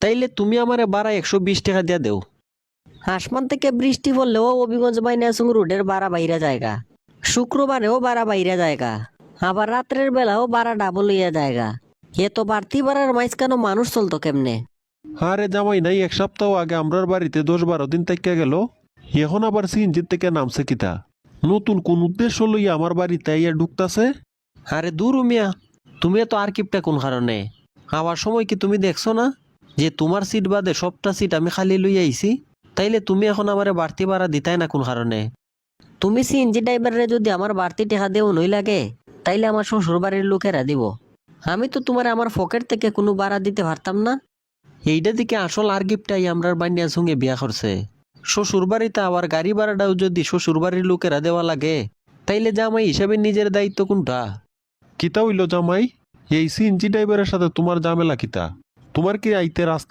তাইলে তুমি আমারে ভাড়া 120 টাকা দিয়া দেও। আসমান থেকে বৃষ্টি পড়লেও অভিগঞ্জ বাইনাসুং রোডের ভাড়া বাইরা জায়গা, শুক্রবারেও ভাড়া বাইরা জায়গা, আবার রাত্রের বেলাও ভাড়া ডাবল হইয়া জায়গা। এত বাড়তি ভাড়ার মাঝখানে মানুষ চলতো কেমনে? আরে জামাই নাই, 1 সপ্তাহ আগে আমরার বাড়িতে 10-12 দিন থেকে গেল, এখন আবার সিএনজির থেকে নামছে কিতা? নতুন কোন উদ্দেশ্য লইয়া আমার বাড়িতে আইয়া ঢুকতাছে? আরে দূর মিয়া, তুমি তো আর কিপটা কোন কারণে? আবার সময় কি তুমি দেখছো না যে তোমার সিট বাদে সবটা সিট আমি খালি লইয়া আইছি? তাইলে তুমি এখন আমারে বাড়তি ভাড়া দিতাই না কোন কারণে? তুমি সিএনজি ড্রাইভারে যদি আমার বাড়তি টাকা দেও নই লাগে, তাইলে আমার শ্বশুর বাড়ির লোকেরা দিব। আমি তো তোমার আমার পকেট থেকে কোনো ভাড়া দিতে পারতাম না। এইটা দিকে আসল আর গিফটাই আমরার বান্যার সঙ্গে বিয়া করছে। শ্বশুর বাড়িতে আবার গাড়ি ভাড়াটাও যদি শ্বশুর বাড়ির লোকেরা দেওয়া লাগে, তাইলে জামাই হিসাবে নিজের দায়িত্ব কোনটা? কিতা হইল জামাই? এই সিএনজি ড্রাইভারের সাথে তোমার ঝামেলা কিতা? তোমার কি আইতে রাস্তা